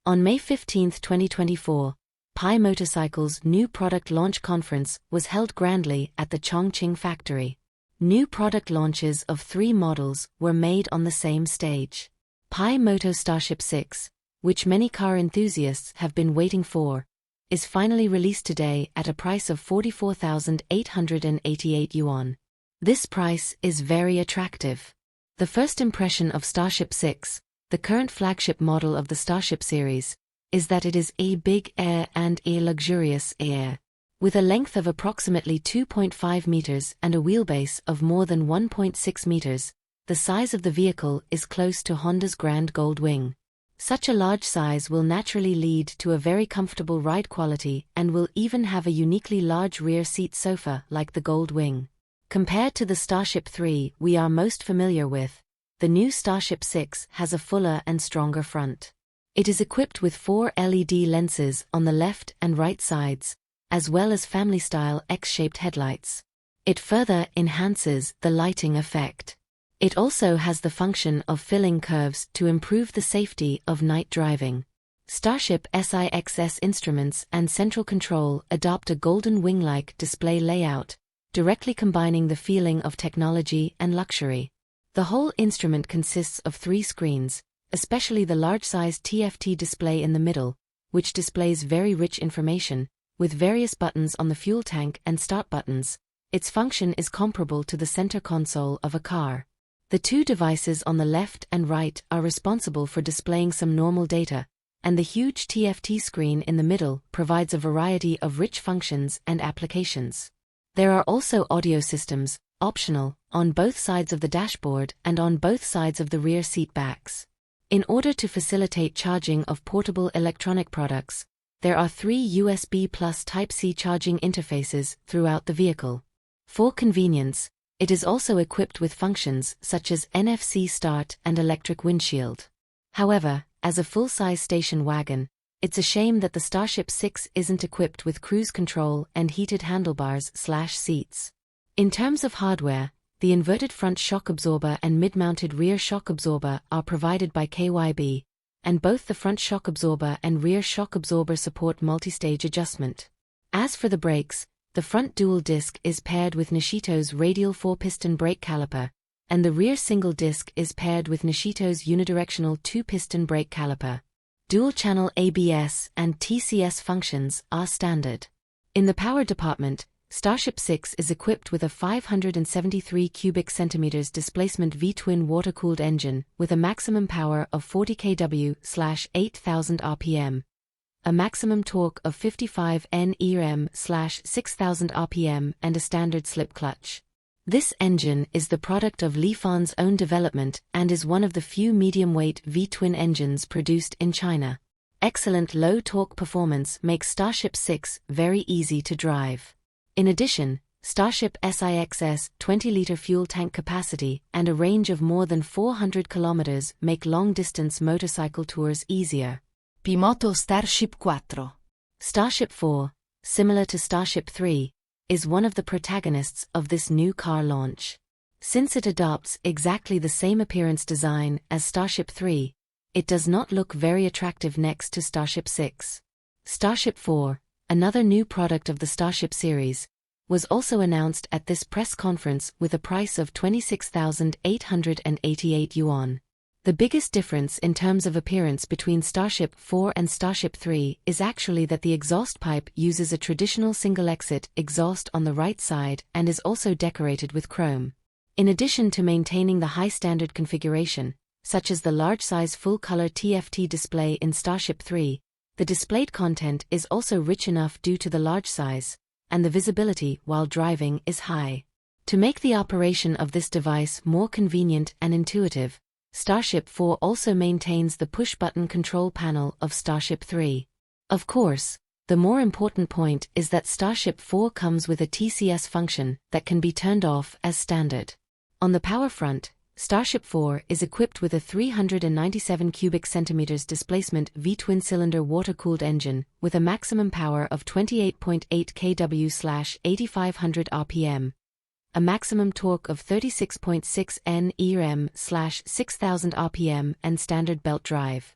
On May 15, 2024, Pi Motorcycles' new product launch conference was held grandly at the Chongqing factory. New product launches of 3 models were made on the same stage. Pi Moto Starship 6, which many car enthusiasts have been waiting for, is finally released today at a price of 44,888 yuan. This price is very attractive. The first impression of Starship 6, the current flagship model of the Starship series, is that it is a big air and a luxurious air. With a length of approximately 2.5 meters and a wheelbase of more than 1.6 meters, the size of the vehicle is close to Honda's Grand Gold Wing. Such a large size will naturally lead to a very comfortable ride quality and will even have a uniquely large rear seat sofa like the Gold Wing. Compared to the Starship 3 we are most familiar with, the new Starship 6 has a fuller and stronger front. It is equipped with 4 LED lenses on the left and right sides, as well as family-style X-shaped headlights. It further enhances the lighting effect. It also has the function of filling curves to improve the safety of night driving. Starship SIXS instruments and central control adopt a golden wing-like display layout, directly combining the feeling of technology and luxury. The whole instrument consists of 3 screens, especially the large-sized TFT display in the middle, which displays very rich information, with various buttons on the fuel tank and start buttons. Its function is comparable to the center console of a car. The 2 devices on the left and right are responsible for displaying some normal data, and the huge TFT screen in the middle provides a variety of rich functions and applications. There are also audio systems, optional, on both sides of the dashboard and on both sides of the rear seat backs. In order to facilitate charging of portable electronic products, there are 3 USB plus Type-C charging interfaces throughout the vehicle. For convenience, it is also equipped with functions such as NFC start and electric windshield. However, as a full-size station wagon, it's a shame that the Starship 6 isn't equipped with cruise control and heated handlebars/seats. In terms of hardware, the inverted front shock absorber and mid-mounted rear shock absorber are provided by KYB, and both the front shock absorber and rear shock absorber support multi-stage adjustment. As for the brakes, the front dual disc is paired with Nishito's radial 4-piston brake caliper, and the rear single disc is paired with Nishito's unidirectional 2-piston brake caliper. Dual-channel ABS and TCS functions are standard. In the power department, Starship 6 is equipped with a 573 cubic centimeters displacement V-twin water-cooled engine with a maximum power of 40 kW/8000 rpm, a maximum torque of 55 Nm/6000 rpm and a standard slip clutch. This engine is the product of Lifan's own development and is one of the few medium-weight V-twin engines produced in China. Excellent low-torque performance makes Starship 6 very easy to drive. In addition, Starship SIXS 20-liter fuel tank capacity and a range of more than 400 kilometers make long-distance motorcycle tours easier. Moto Starship 4. Starship 4, similar to Starship 3, is one of the protagonists of this new car launch. Since it adopts exactly the same appearance design as Starship 3, it does not look very attractive next to Starship 6. Starship 4, another new product of the Starship series, was also announced at this press conference with a price of 26,888 yuan. The biggest difference in terms of appearance between Starship 4 and Starship 3 is actually that the exhaust pipe uses a traditional single-exit exhaust on the right side and is also decorated with chrome. In addition to maintaining the high-standard configuration, such as the large-size full-color TFT display in Starship 3, the displayed content is also rich enough due to the large size, and the visibility while driving is high. To make the operation of this device more convenient and intuitive, Starship 4 also maintains the push-button control panel of Starship 3. Of course, the more important point is that Starship 4 comes with a TCS function that can be turned off as standard. On the power front, Starship 4 is equipped with a 397 cubic centimeters displacement V-twin-cylinder water-cooled engine with a maximum power of 28.8 kW/8500 rpm, a maximum torque of 36.6 Nm/6000 rpm and standard belt drive.